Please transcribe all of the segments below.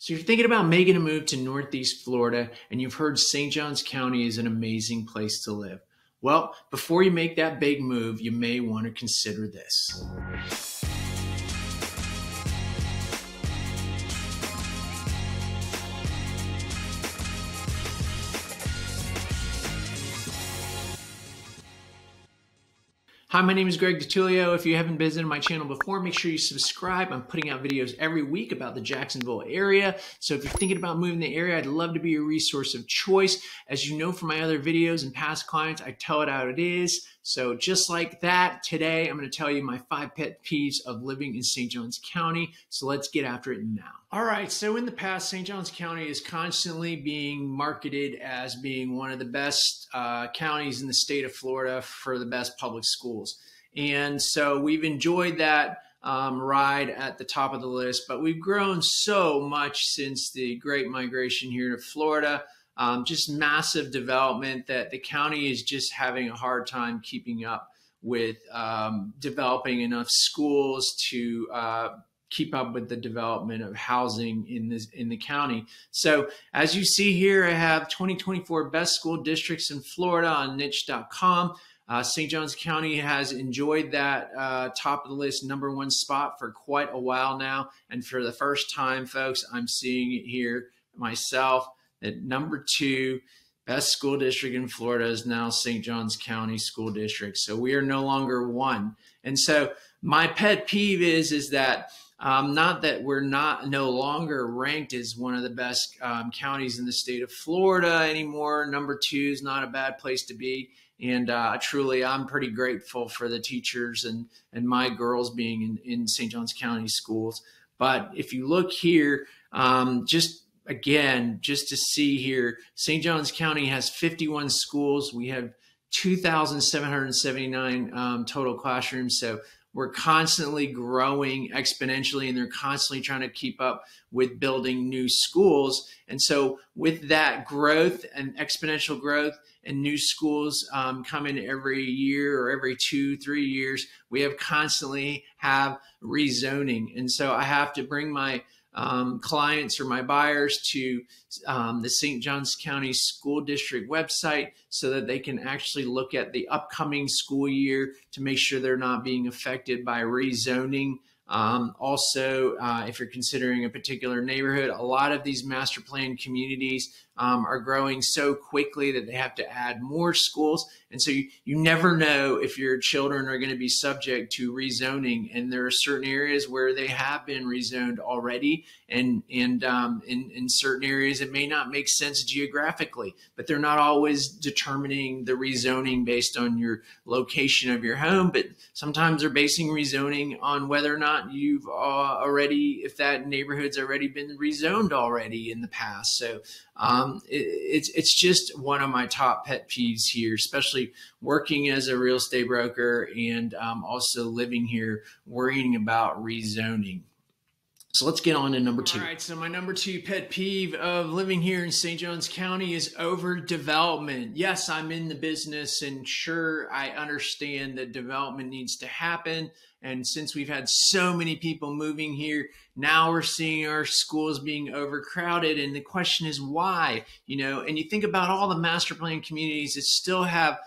So you're thinking about making a move to Northeast Florida, and you've heard St. Johns County is an amazing place to live. Well, before you make that big move, you may want to consider this. Hi, my name is Greg DiTullio. If you haven't visited my channel before, make sure you subscribe. I'm putting out videos every week about the Jacksonville area. So if you're thinking about moving to the area, I'd love to be your resource of choice. As you know from my other videos and past clients, I tell it how it is. So just like that, today I'm going to tell you my 5 pet peeves of living in St. Johns County. So let's get after it now. All right, so in the past, St. Johns County is constantly being marketed as being one of the best counties in the state of Florida for the best public schools. And so we've enjoyed that ride at the top of the list, but we've grown so much since the Great Migration here to Florida. Just massive development that the county is just having a hard time keeping up with developing enough schools to keep up with the development of housing in the county. So as you see here, I have 2024 best school districts in Florida on niche.com. St. Johns County has enjoyed that top of the list #1 spot for quite a while now. And for the first time, folks, I'm seeing it here myself. At #2 best school district in Florida is now St. Johns County School District. So we are no longer one. And so my pet peeve is that not that we're no longer ranked as one of the best counties in the state of Florida anymore. #2 is not a bad place to be. And truly, I'm pretty grateful for the teachers and my girls being in St. Johns County schools. But if you look here, just to see here, St. Johns County has 51 schools. We have 2,779 total classrooms. So we're constantly growing exponentially, and they're constantly trying to keep up with building new schools. And so with that growth and exponential growth and new schools coming every year or every 2-3 years, we constantly have rezoning. And so I have to bring my clients or my buyers to the St. Johns County School District website so that they can actually look at the upcoming school year to make sure they're not being affected by rezoning. Also, if you're considering a particular neighborhood, a lot of these master plan communities are growing so quickly that they have to add more schools. And so you never know if your children are going to be subject to rezoning. And there are certain areas where they have been rezoned already. And in certain areas, it may not make sense geographically, but they're not always determining the rezoning based on your location of your home. But sometimes they're basing rezoning on whether or not you've if that neighborhood's already been rezoned already in the past. So it's just one of my top pet peeves here, especially working as a real estate broker and also living here, worrying about rezoning. So let's get on to #2. All right, so my #2 pet peeve of living here in St. Johns County is overdevelopment. Yes, I'm in the business, and sure, I understand that development needs to happen. And since we've had so many people moving here, now we're seeing our schools being overcrowded. And the question is why? And you think about all the master plan communities that still have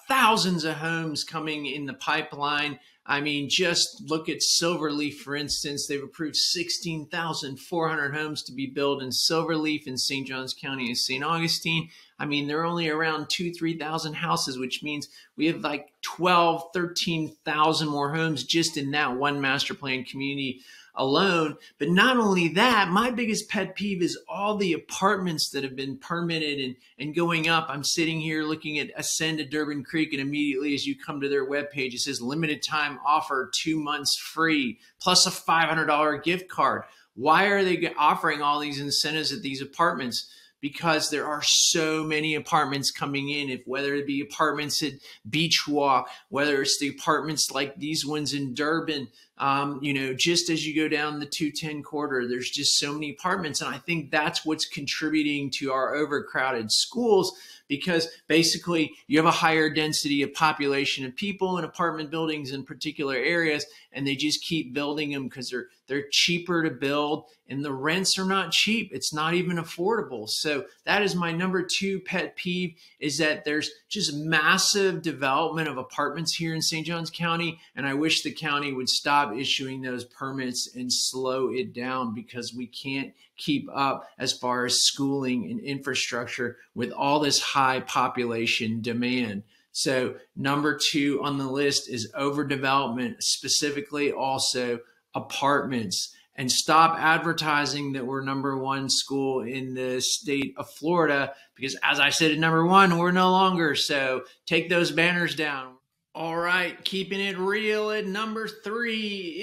thousands of homes coming in the pipeline. I mean, just look at Silverleaf, for instance. They've approved 16,400 homes to be built in Silverleaf in St. Johns County and St. Augustine. I mean, they're only around 2,000-3,000 houses, which means we have like 12,000, 13,000 more homes just in that one master plan community alone. But not only that, my biggest pet peeve is all the apartments that have been permitted and going up. I'm sitting here looking at Ascend to Durbin Creek, and immediately as you come to their webpage, it says limited time offer, 2 months free, plus a $500 gift card. Why are they offering all these incentives at these apartments? Because there are so many apartments coming in, whether it be apartments at Beach Walk, whether it's the apartments like these ones in Durbin. just as you go down the 210 corridor, there's just so many apartments. And I think that's what's contributing to our overcrowded schools, because basically you have a higher density of population of people in apartment buildings in particular areas, and they just keep building them because they're cheaper to build, and the rents are not cheap. It's not even affordable. So that is my number 2 pet peeve, is that there's just massive development of apartments here in St. Johns County, and I wish the county would stop issuing those permits and slow it down, because we can't keep up as far as schooling and infrastructure with all this high population demand. So number 2 on the list is overdevelopment, specifically also apartments. And stop advertising that we're number 1 school in the state of Florida, because as I said at number 1, we're no longer. So take those banners down. All right, keeping it real at number 3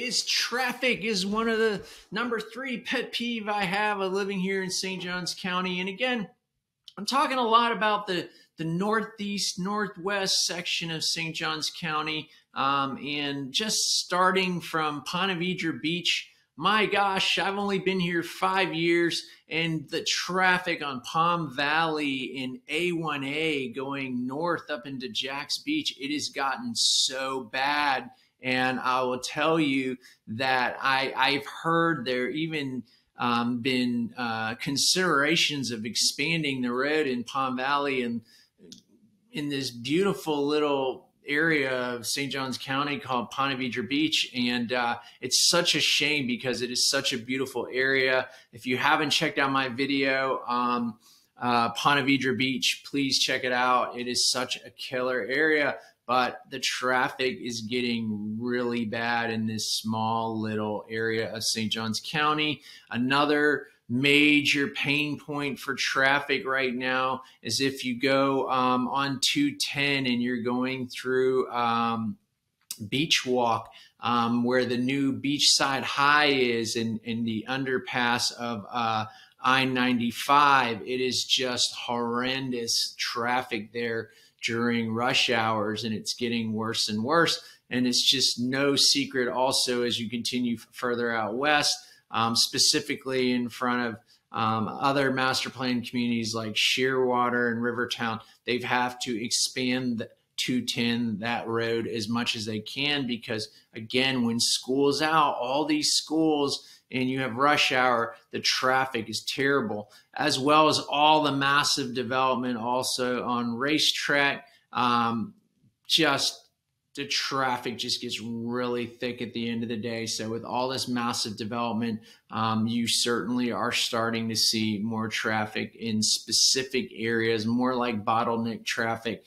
is traffic. Is one of the number 3 pet peeve I have of living here in St. Johns County. And again, I'm talking a lot about the northeast, northwest section of St. Johns County, and just starting from Ponte Vedra Beach. My gosh, I've only been here 5 years, and the traffic on Palm Valley and A1A going north up into Jax Beach, it has gotten so bad. And I will tell you that I've heard there even been considerations of expanding the road in Palm Valley and in this beautiful little area of St. Johns County called Ponte Vedra Beach. And it's such a shame, because it is such a beautiful area. If you haven't checked out my video, Ponte Vedra Beach, please check it out. It is such a killer area, but the traffic is getting really bad in this small little area of St. Johns County. Another major pain point for traffic right now is if you go on 210 and you're going through Beach Walk, where the new Beachside High is, in the underpass of I-95. It is just horrendous traffic there during rush hours, and it's getting worse and worse. And it's just no secret also, as you continue further out west, specifically in front of other master plan communities like Shearwater and Rivertown, they've have to expand 210, that road, as much as they can, because again, when school's out, all these schools, and you have rush hour, the traffic is terrible, as well as all the massive development also on Racetrack. Just the traffic just gets really thick at the end of the day. So with all this massive development, you certainly are starting to see more traffic in specific areas, more like bottleneck traffic.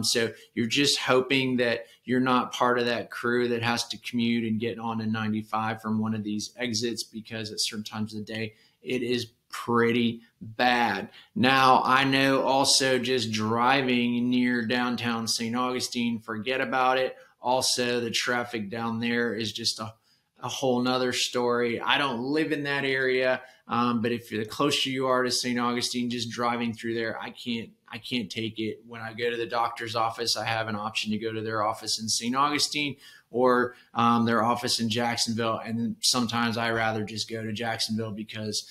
So you're just hoping that you're not part of that crew that has to commute and get on a 95 from one of these exits, because at certain times of the day, it is pretty bad. Now, I know also just driving near downtown St. Augustine, forget about it. Also, the traffic down there is just a whole nother story. I don't live in that area, but if the closer you are to St. Augustine, just driving through there, I can't take it. When I go to the doctor's office, I have an option to go to their office in St. Augustine or their office in Jacksonville. And then sometimes I rather just go to Jacksonville, because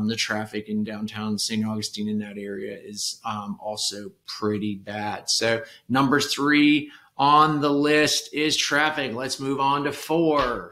the traffic in downtown St. Augustine in that area is also pretty bad. So number 3 on the list is traffic. Let's move on to 4.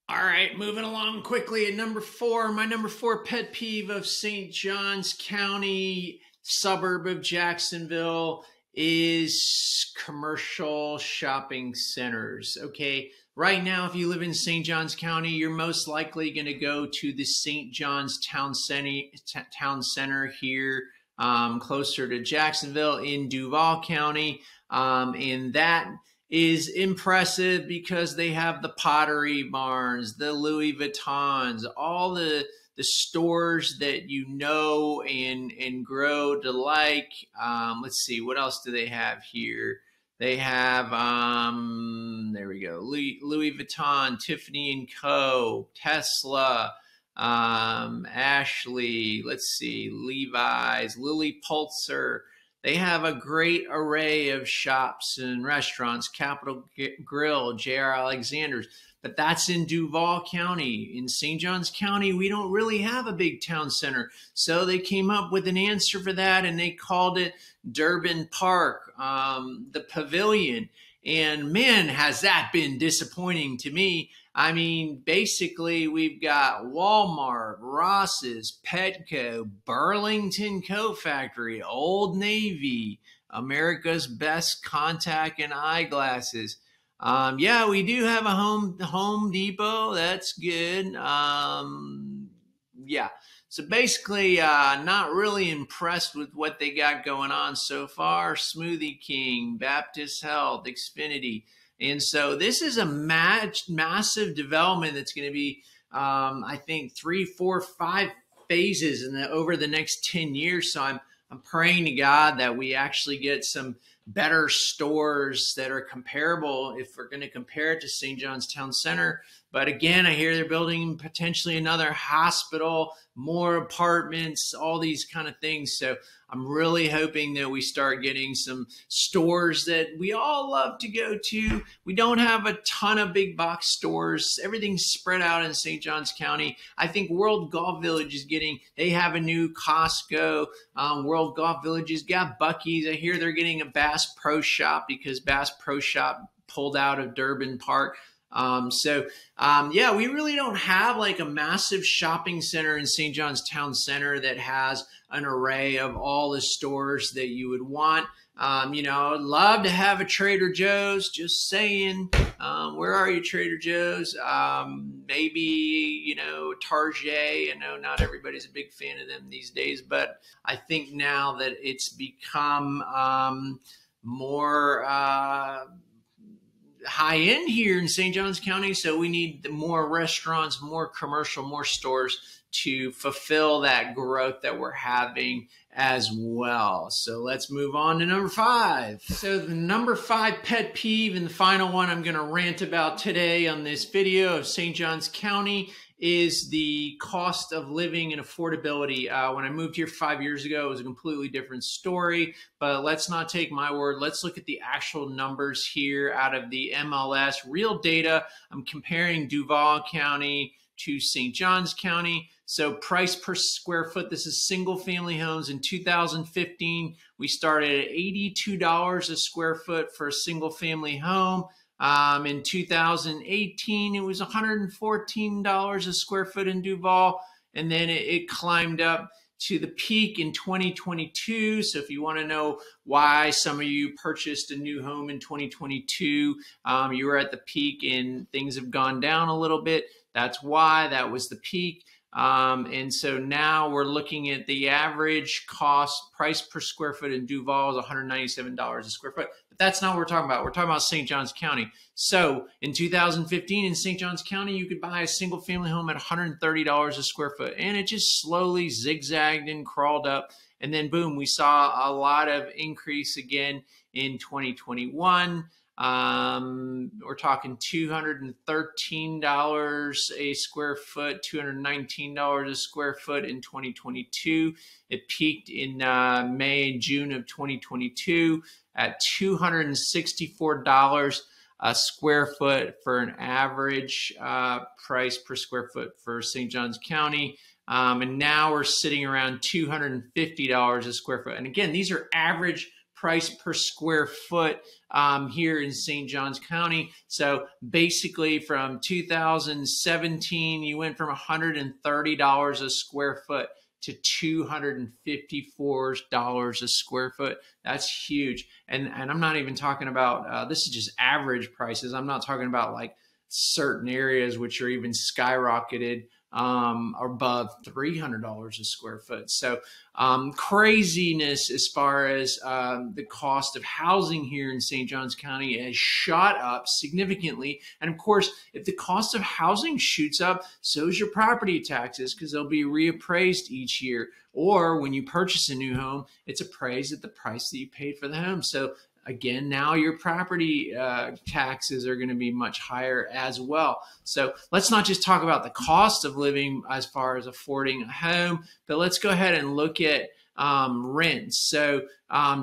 All right, moving along quickly at number 4, my number 4 pet peeve of St. Johns County, suburb of Jacksonville, is commercial shopping centers. Okay, right now, if you live in St. Johns County, you're most likely going to go to the St. Johns Town Center here, closer to Jacksonville in Duval County, and that is impressive because they have the Pottery Barns, the Louis Vuittons, all the stores that you know and grow to like. Let's see, what else do they have here? They have, there we go, Louis Vuitton, Tiffany & Co., Tesla, Ashley, let's see, Levi's, Lilly Pulitzer. They have a great array of shops and restaurants, Capitol Grill, J.R. Alexander's. but that's in Duval County. In St. Johns County, we don't really have a big town center. So they came up with an answer for that, and they called it Durbin Park, the Pavilion. And man, has that been disappointing to me. I mean, basically, we've got Walmart, Ross's, Petco, Burlington Coat Factory, Old Navy, America's Best Contact and Eyeglasses. Yeah, we do have a Home Depot. That's good. Yeah. So basically, not really impressed with what they got going on so far. Smoothie King, Baptist Health, Xfinity. And so this is a massive development that's going to be, I think, 3, 4, 5 phases over the next 10 years. So I'm praying to God that we actually get some better stores that are comparable if we're going to compare it to St. John's Town Center. But again, I hear they're building potentially another hospital, more apartments, all these kind of things. So I'm really hoping that we start getting some stores that we all love to go to. We don't have a ton of big box stores. Everything's spread out in St. Johns County. I think World Golf Village is they have a new Costco. World Golf Village has got Buc-ee's. I hear they're getting a Bass Pro Shop because Bass Pro Shop pulled out of Durbin Park. Yeah, we really don't have like a massive shopping center in St. John's Town Center that has an array of all the stores that you would want. You know, I'd love to have a Trader Joe's, just saying. Where are you, Trader Joe's? Maybe, you know, Target. I know not everybody's a big fan of them these days, but I think now that it's become more high end here in St. Johns County, so we need more restaurants, more commercial, more stores to fulfill that growth that we're having as well. So let's move on to number 5. So the number 5 pet peeve, and the final one I'm going to rant about today on this video of St. Johns County, is the cost of living and affordability. When I moved here 5 years ago, it was a completely different story, but let's not take my word. Let's look at the actual numbers here out of the MLS, real data. I'm comparing Duval County to St. Johns County. So price per square foot, this is single family homes. In 2015, we started at $82 a square foot for a single family home. In 2018, it was $114 a square foot in Duval, and then it climbed up to the peak in 2022. So if you want to know why some of you purchased a new home in 2022, you were at the peak and things have gone down a little bit. That's why that was the peak. And so now we're looking at the average price per square foot in Duval is $197 a square foot. But that's not what we're talking about. We're talking about St. Johns County. So in 2015 in St. Johns County, you could buy a single family home at $130 a square foot. And it just slowly zigzagged and crawled up. And then boom, we saw a lot of increase again in 2021. We're talking $213 a square foot, $219 a square foot in 2022. It peaked in May and June of 2022 at $264 a square foot for an average price per square foot for St. Johns County. And now we're sitting around $250 a square foot. And again, these are average price per square foot here in St. Johns County. So basically from 2017, you went from $130 a square foot to $254 a square foot. That's huge. And I'm not even talking about, this is just average prices. I'm not talking about like certain areas which are even skyrocketed above $300 a square foot. So craziness as far as the cost of housing here in St. Johns County has shot up significantly. And of course, if the cost of housing shoots up, so is your property taxes, because they'll be reappraised each year. Or when you purchase a new home, it's appraised at the price that you paid for the home. So again, now your property taxes are going to be much higher as well. So let's not just talk about the cost of living as far as affording a home, but let's go ahead and look at rents. So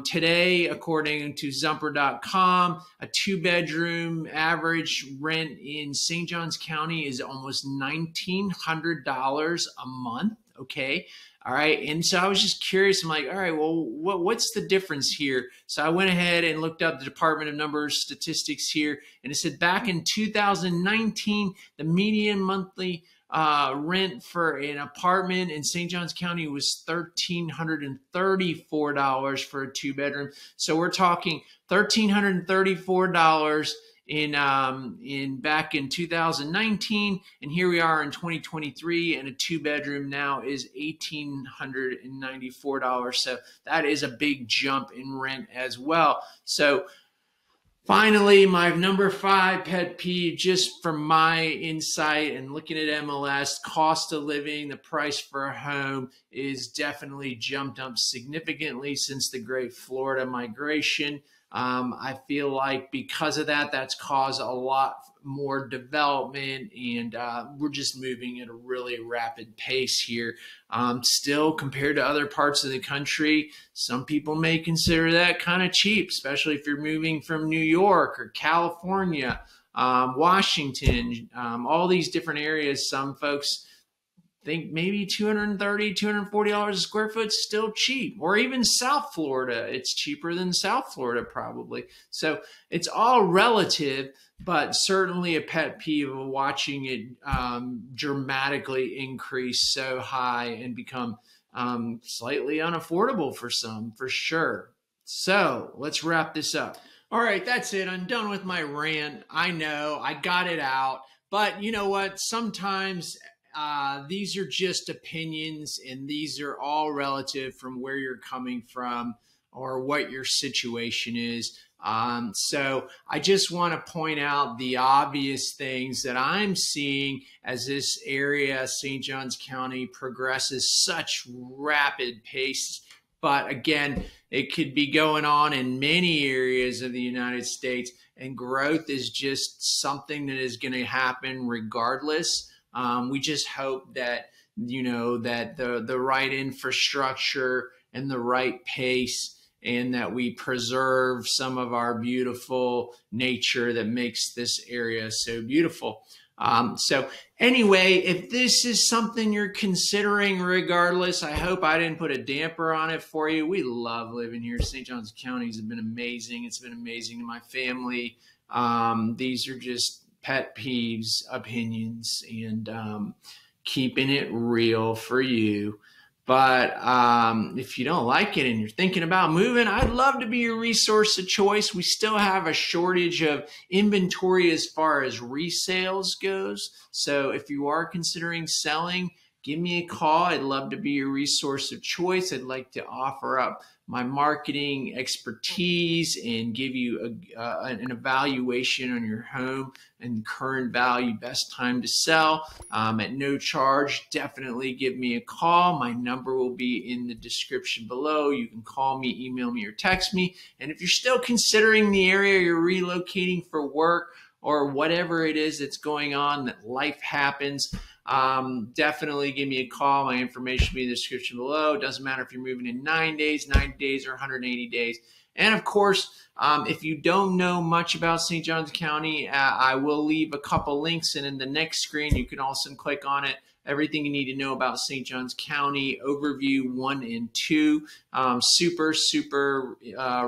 today, according to Zumper.com, a 2-bedroom average rent in St. Johns County is almost $1,900 a month. Okay. All right. And so I was just curious. I'm like, all right, well, what's the difference here? So I went ahead and looked up the Department of Numbers statistics here, and it said back in 2019, the median monthly rent for an apartment in St. Johns County was $1,334 for a 2-bedroom. So we're talking $1,334 in back in 2019, and here we are in 2023, and a 2-bedroom now is $1,894. So that is a big jump in rent as well. So finally, my number 5 pet peeve, just from my insight and looking at MLS, cost of living, the price for a home is definitely jumped up significantly since the great Florida migration. I feel like because of that, that's caused a lot more development, and we're just moving at a really rapid pace here. Still, compared to other parts of the country, some people may consider that kind of cheap, especially if you're moving from New York or California, Washington, all these different areas. Some folks think maybe $230, $240 a square foot is still cheap. Or even South Florida, it's cheaper than South Florida probably. So it's all relative, but certainly a pet peeve of watching it dramatically increase so high and become slightly unaffordable for some, for sure. So let's wrap this up. All right, that's it. I'm done with my rant. I know, I got it out. But you know what? Sometimes these are just opinions, and these are all relative from where you're coming from or what your situation is. So I just want to point out the obvious things that I'm seeing as this area, St. Johns County, progresses such rapid pace. But again, it could be going on in many areas of the United States, and growth is just something that is going to happen regardless. We just hope that, you know, that the right infrastructure and the right pace, and that we preserve some of our beautiful nature that makes this area so beautiful. So anyway, if this is something you're considering regardless, I hope I didn't put a damper on it for you. We love living here. St. Johns County has been amazing. It's been amazing to my family. These are just pet peeves, opinions, and keeping it real for you. But if you don't like it and you're thinking about moving, I'd love to be your resource of choice. We still have a shortage of inventory as far as resales goes. So if you are considering selling, give me a call. I'd love to be your resource of choice. I'd like to offer up my marketing expertise and give you an evaluation on your home and current value, best time to sell at no charge. Definitely give me a call. My number will be in the description below. You can call me, email me, or text me. And if you're still considering the area you're relocating for work or whatever it is that's going on, that life happens, definitely give me a call. My information will be in the description below. It doesn't matter if you're moving in 9 days, 90 days, or 180 days. And of course, if you don't know much about St. Johns County, I will leave a couple links, and in the next screen, you can also click on it. Everything you need to know about St. Johns County, overview 1 and 2, super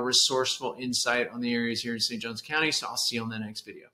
resourceful insight on the areas here in St. Johns County. So I'll see you on the next video.